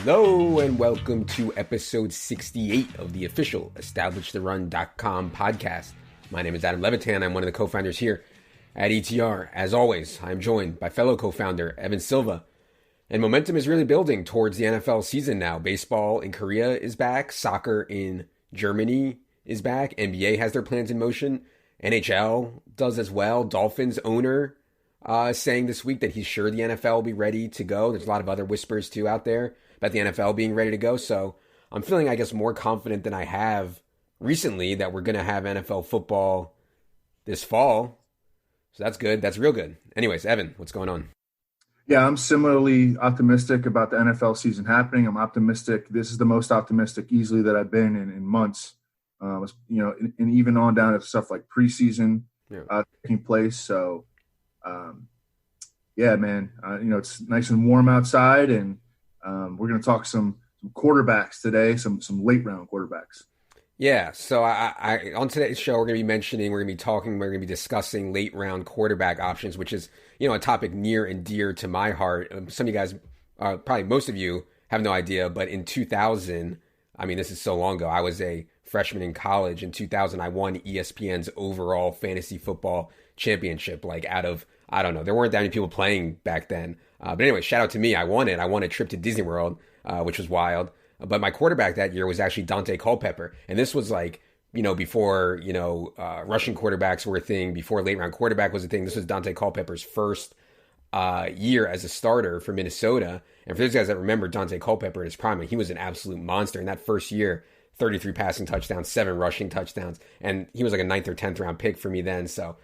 Hello and welcome to episode 68 of the official EstablishTheRun.com podcast. My name is Adam Levitan. I'm one of the co-founders here at ETR. As always, I'm joined by fellow co-founder Evan Silva. And momentum is really building towards the NFL season now. Baseball in Korea is back. Soccer in Germany is back. NBA has their plans in motion. NHL does as well. Dolphins owner saying this week that he's sure the NFL will be ready to go. There's a lot of other whispers too out there about the NFL being ready to go. So I'm feeling, I guess, more confident than I have recently that we're going to have NFL football this fall. So that's good. That's real good. Anyways, Evan, what's going on? Yeah, I'm similarly optimistic about the NFL season happening. I'm optimistic. This is the most optimistic easily that I've been in months. And even on down to stuff like preseason taking place. So, man, it's nice and warm outside, and we're going to talk some quarterbacks today, some late round quarterbacks. Yeah, so I on today's show, we're going to be discussing late round quarterback options, which is, a topic near and dear to my heart. Some of you guys, probably most of you, have no idea, but in 2000, this is so long ago, I was a freshman in college. In 2000, I won ESPN's overall fantasy football championship, out of, I don't know, there weren't that many people playing back then. But anyway, shout out to me. I won it. I won a trip to Disney World, which was wild. But my quarterback that year was actually Dante Culpepper. And this was before, rushing quarterbacks were a thing, before late round quarterback was a thing. This was Dante Culpepper's first year as a starter for Minnesota. And for those guys that remember Dante Culpepper at his prime, he was an absolute monster. In that first year, 33 passing touchdowns, 7 rushing touchdowns. And he was like a 9th or 10th round pick for me then. So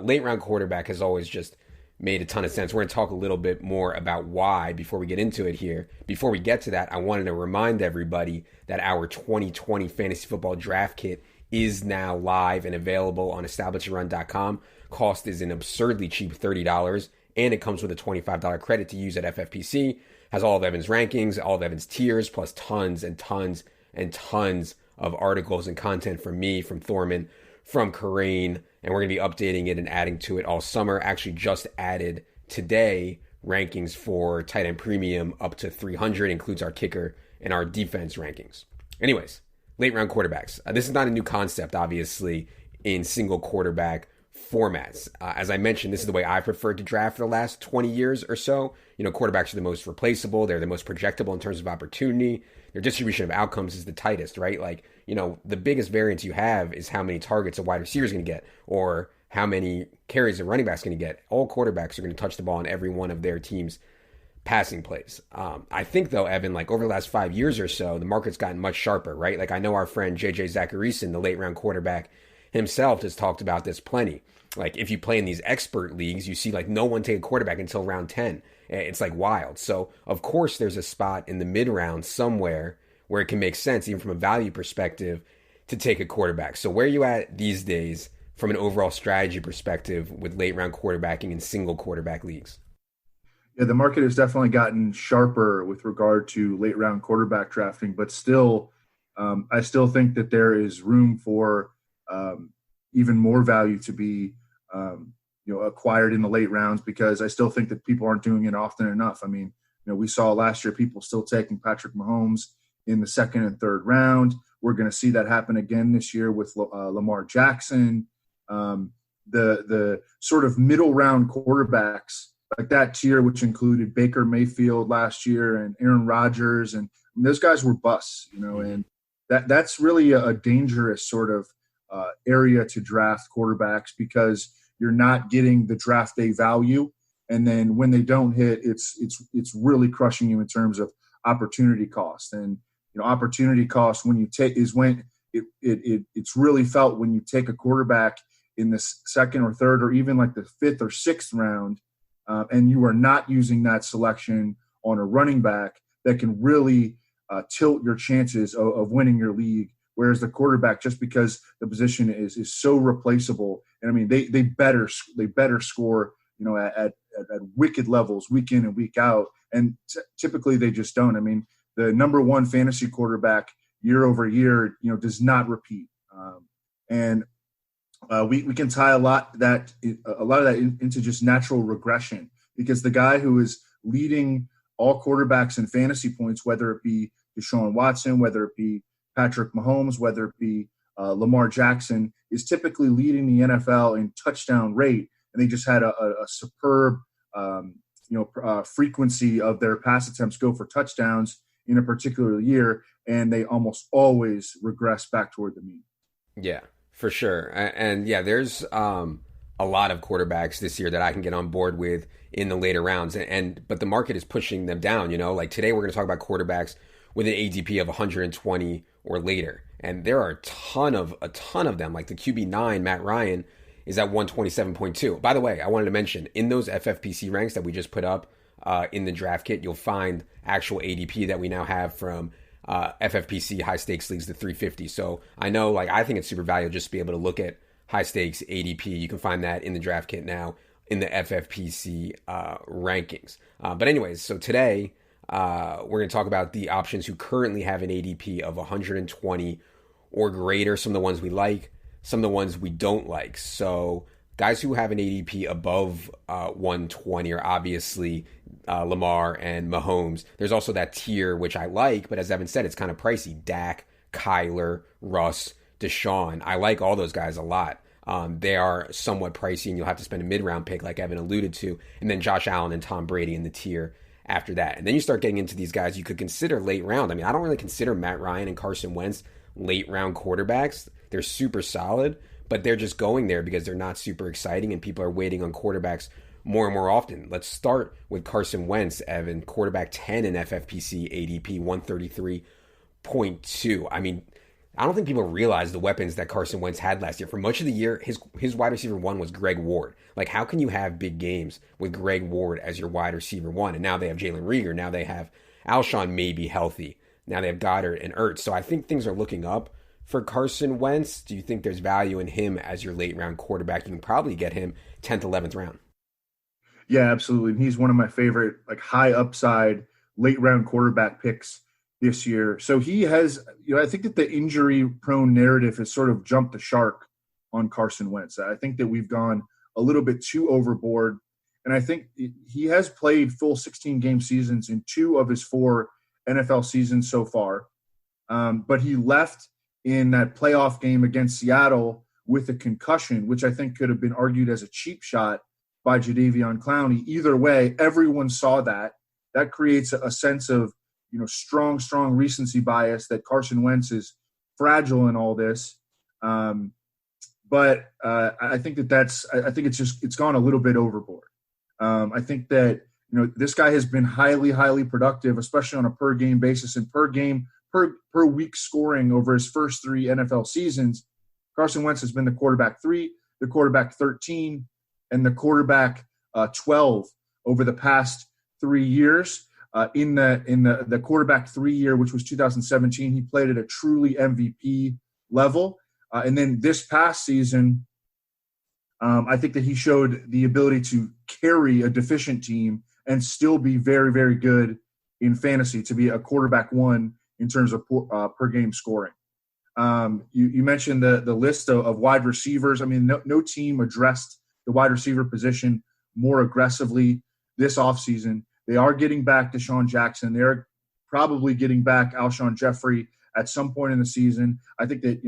late round quarterback has always just made a ton of sense. We're going to talk a little bit more about why before we get into it here. Before we get to that, I wanted to remind everybody that our 2020 fantasy football draft kit is now live and available on EstablishTheRun.com. Cost is an absurdly cheap $30, and it comes with a $25 credit to use at FFPC. Has all of Evan's rankings, all of Evan's tiers, plus tons and tons and tons of articles and content from me, from Thorman, from Corain, and we're going to be updating it and adding to it all summer. Actually just added today rankings for tight end premium up to 300, includes our kicker and our defense rankings. Anyways, late round quarterbacks. This is not a new concept, obviously, in single quarterback formats. As I mentioned, this is the way I preferred to draft for the last 20 years or so. Quarterbacks are the most replaceable. They're the most projectable in terms of opportunity. Their distribution of outcomes is the tightest, right? The biggest variance you have is how many targets a wide receiver is going to get, or how many carries a running back is going to get. All quarterbacks are going to touch the ball in every one of their team's passing plays. I think, though, Evan, over the last 5 years or so, the market's gotten much sharper, right? I know our friend JJ Zacharyson, the late round quarterback himself, has talked about this plenty. If you play in these expert leagues, you see no one take a quarterback until round 10. It's wild. So, of course, there's a spot in the mid-round somewhere where it can make sense, even from a value perspective, to take a quarterback. So where are you at these days from an overall strategy perspective with late-round quarterbacking in single quarterback leagues? Yeah, the market has definitely gotten sharper with regard to late-round quarterback drafting, but still, I still think that there is room for even more value to be acquired in the late rounds, because I still think that people aren't doing it often enough. We saw last year people still taking Patrick Mahomes in the second and third round. We're going to see that happen again this year with Lamar Jackson. The sort of middle round quarterbacks like that tier, which included Baker Mayfield last year and Aaron Rodgers, and those guys were busts, and that's really a dangerous sort of area to draft quarterbacks, because you're not getting the draft day value, and then when they don't hit, it's really crushing you in terms of opportunity cost. And opportunity cost when you take is when it's really felt when you take a quarterback in the second or third or even the 5th or 6th round, and you are not using that selection on a running back that can really tilt your chances of winning your league. Whereas the quarterback, just because the position is so replaceable, and they better score, at wicked levels week in and week out, and typically they just don't. The number one fantasy quarterback year over year, does not repeat, and we can tie a lot of that into just natural regression, because the guy who is leading all quarterbacks in fantasy points, whether it be Deshaun Watson, whether it be Patrick Mahomes, whether it be Lamar Jackson, is typically leading the NFL in touchdown rate. And they just had a superb, frequency of their pass attempts go for touchdowns in a particular year, and they almost always regress back toward the mean. Yeah, for sure. And yeah, there's a lot of quarterbacks this year that I can get on board with in the later rounds. But the market is pushing them down, Like today we're going to talk about quarterbacks with an ADP of 120 or later. And there are a ton of them. Like the QB9, Matt Ryan, is at 127.2. By the way, I wanted to mention, in those FFPC ranks that we just put up in the draft kit, you'll find actual ADP that we now have from FFPC high stakes leagues to 350. So I know, I think it's super valuable just to be able to look at high stakes ADP. You can find that in the draft kit now in the FFPC rankings. But anyways, so today we're going to talk about the options who currently have an ADP of 120 or greater. Some of the ones we like, some of the ones we don't like. So guys who have an ADP above 120 are obviously Lamar and Mahomes. There's also that tier, which I like, but as Evan said, it's kind of pricey. Dak, Kyler, Russ, Deshaun. I like all those guys a lot. They are somewhat pricey, and you'll have to spend a mid-round pick, like Evan alluded to, and then Josh Allen and Tom Brady in the tier after that. And then you start getting into these guys you could consider late round. I mean, I don't really consider Matt Ryan and Carson Wentz late round quarterbacks. They're super solid, but they're just going there because they're not super exciting, and people are waiting on quarterbacks more and more often. Let's start with Carson Wentz, Evan, quarterback 10 in FFPC ADP, 133.2. I mean, I don't think people realize the weapons that Carson Wentz had last year. For much of the year, his wide receiver one was Greg Ward. Like, how can you have big games with Greg Ward as your wide receiver one? And now they have Jalen Reagor. Now they have Alshon maybe healthy. Now they have Goddard and Ertz. So I think things are looking up for Carson Wentz. Do you think there's value in him as your late round quarterback? You can probably get him 10th, 11th round. Yeah, absolutely. And he's one of my favorite, high upside late round quarterback picks this year. So he has, I think that the injury prone narrative has sort of jumped the shark on Carson Wentz. I think that we've gone a little bit too overboard. And I think he has played full 16 game seasons in 2 of his 4 NFL seasons so far. But he left in that playoff game against Seattle with a concussion, which I think could have been argued as a cheap shot by Jadeveon Clowney. Either way, everyone saw that. That creates a sense of, strong recency bias that Carson Wentz is fragile in all this. But I think it's gone a little bit overboard. I think that, this guy has been highly, highly productive, especially on a per game basis and per week scoring over his first 3 NFL seasons. Carson Wentz has been the quarterback 3, the quarterback 13, and the quarterback 12 over the past 3 years. In the quarterback 3 year, which was 2017, he played at a truly MVP level. And then this past season, I think that he showed the ability to carry a deficient team and still be very, very good in fantasy, to be a quarterback 1 in terms of per game scoring. You mentioned the list of wide receivers. I mean, no team addressed the wide receiver position more aggressively this offseason. They are getting back Deshaun Jackson. They're probably getting back Alshon Jeffrey at some point in the season. I think that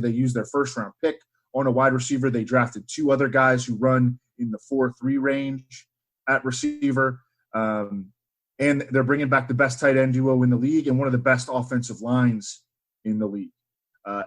they used their first round pick on a wide receiver. They drafted 2 other guys who run in the 4.3 range at receiver, and they're bringing back the best tight end duo in the league and one of the best offensive lines in the league.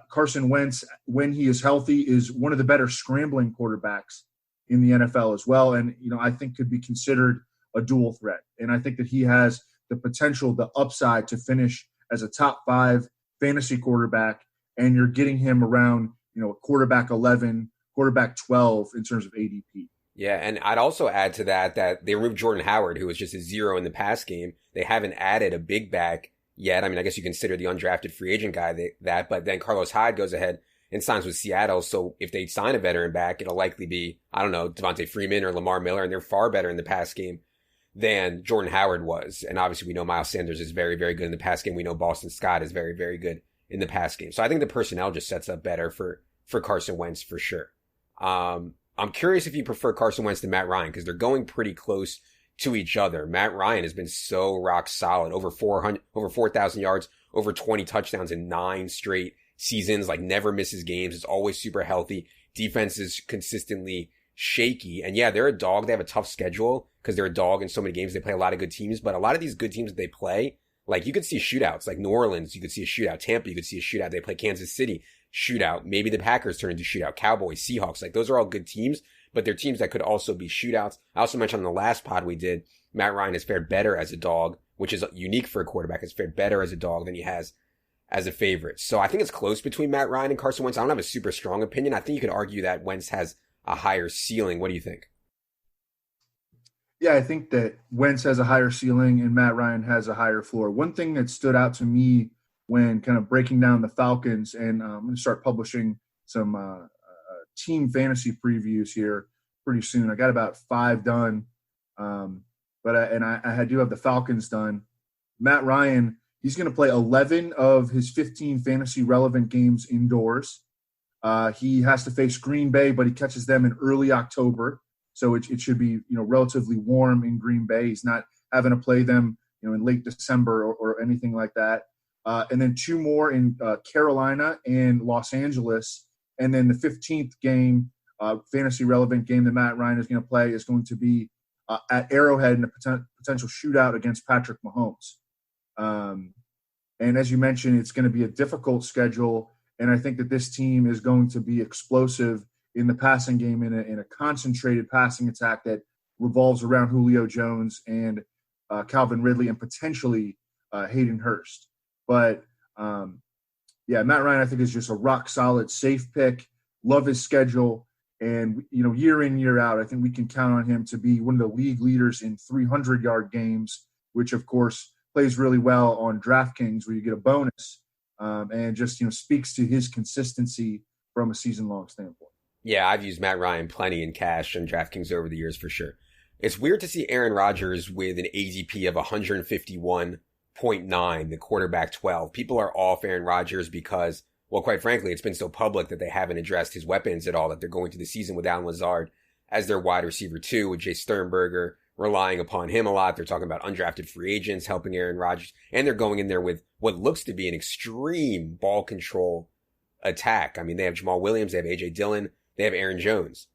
Carson Wentz, when he is healthy, is one of the better scrambling quarterbacks in the NFL as well, and I think could be considered a dual threat. And I think that he has the potential, the upside to finish as a top 5 fantasy quarterback, and you're getting him around, quarterback 11, quarterback 12 in terms of ADP. Yeah, and I'd also add to that they removed Jordan Howard, who was just a 0 in the pass game. They haven't added a big back yet. I mean, I guess you consider the undrafted free agent guy but then Carlos Hyde goes ahead and signs with Seattle. So if they sign a veteran back, it'll likely be, I don't know, Devontae Freeman or Lamar Miller, and they're far better in the pass game than Jordan Howard was. And obviously we know Miles Sanders is very, very good in the pass game. We know Boston Scott is very, very good in the pass game. So I think the personnel just sets up better for Carson Wentz for sure. I'm curious if you prefer Carson Wentz to Matt Ryan, because they're going pretty close to each other. Matt Ryan has been so rock solid, over 400, over 4,000 yards, over 20 touchdowns in 9 straight seasons, like never misses games. It's always super healthy. Defense is consistently shaky. And yeah, they're a dog. They have a tough schedule because they're a dog in so many games. They play a lot of good teams, but a lot of these good teams that they play, like you could see shootouts, like New Orleans, you could see a shootout. Tampa, you could see a shootout. They play Kansas City, shootout. Maybe the Packers turn into shootout. Cowboys, Seahawks, like those are all good teams, but they're teams that could also be shootouts. I also mentioned on the last pod we did, Matt Ryan has fared better as a dog, which is unique for a quarterback. Has fared better as a dog than he has as a favorite. So I think it's close between Matt Ryan and Carson Wentz. I don't have a super strong opinion. I think you could argue that Wentz has a higher ceiling. What do you think? Yeah, I think that Wentz has a higher ceiling and Matt Ryan has a higher floor. One thing that stood out to me when kind of breaking down the Falcons, and I'm going to start publishing some team fantasy previews here pretty soon. I got about 5 done, but I do have the Falcons done. Matt Ryan, he's going to play 11 of his 15 fantasy relevant games indoors. He has to face Green Bay, but he catches them in early October. So it should be, relatively warm in Green Bay. He's not having to play them, in late December or anything like that. And then 2 more in Carolina and Los Angeles. And then the 15th game, fantasy relevant game that Matt Ryan is going to play is going to be at Arrowhead in a potential shootout against Patrick Mahomes. And as you mentioned, it's going to be a difficult schedule. And I think that this team is going to be explosive in the passing game in a concentrated passing attack that revolves around Julio Jones and Calvin Ridley and potentially Hayden Hurst. But, Matt Ryan, I think, is just a rock-solid, safe pick. Love his schedule. And, year in, year out, I think we can count on him to be one of the league leaders in 300-yard games, which, of course, plays really well on DraftKings where you get a bonus and just, speaks to his consistency from a season-long standpoint. Yeah, I've used Matt Ryan plenty in cash and DraftKings over the years for sure. It's weird to see Aaron Rodgers with an ADP of 151.9, the quarterback 12. People are off Aaron Rodgers because, well, quite frankly, it's been so public that they haven't addressed his weapons at all, that they're going through the season with Allen Lazard as their wide receiver 2, with Jay Sternberger relying upon him a lot. They're talking about undrafted free agents helping Aaron Rodgers, and they're going in there with what looks to be an extreme ball control attack. I mean, they have Jamal Williams, they have A.J. Dillon, they have Aaron Jones.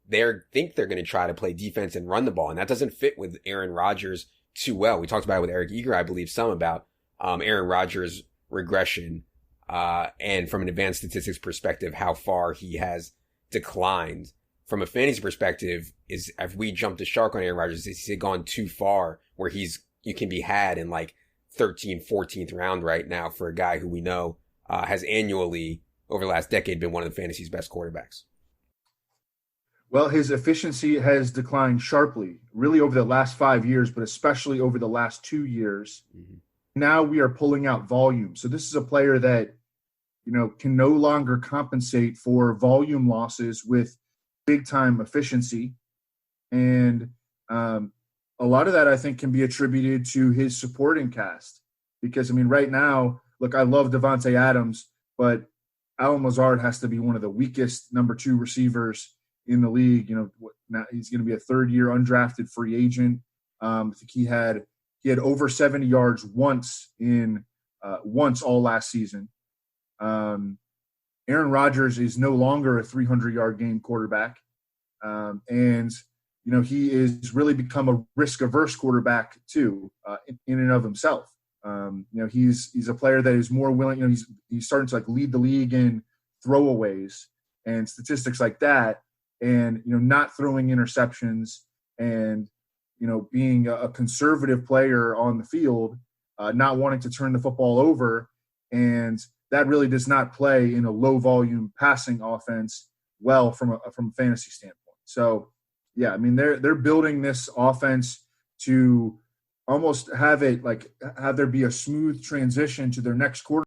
They think they're going to try to play defense and run the ball, and that doesn't fit with Aaron Rodgers too well. We talked about it with Eric Eager, I believe, some about Aaron Rodgers' regression and from an advanced statistics perspective, how far he has declined. From a fantasy perspective, is if we jumped the shark on Aaron Rodgers, is he gone too far where you can be had in like 13th, 14th round right now for a guy who we know has annually over the last decade been one of the fantasy's best quarterbacks? Well, his efficiency has declined sharply, really over the last 5 years, but especially over the last 2 years. Mm-hmm. Now we are pulling out volume. So this is a player that, can no longer compensate for volume losses with big-time efficiency. And a lot of that, I think, can be attributed to his supporting cast. Because, right now, look, I love Devontae Adams, but Allen Lazard has to be one of the weakest number 2 receivers in the league. Now he's going to be a 3rd-year undrafted free agent. I think he had over 70 yards once all last season. Aaron Rodgers is no longer a 300-yard game quarterback, and he is really become a risk-averse quarterback too, in and of himself. He's a player that is more willing. He's starting to lead the league in throwaways and statistics like that, and not throwing interceptions, and being a conservative player on the field, not wanting to turn the football over, and that really does not play in a low have passing offense well from a fantasy standpoint. So, yeah, they're building this offense to almost have there be a smooth transition to their next quarter.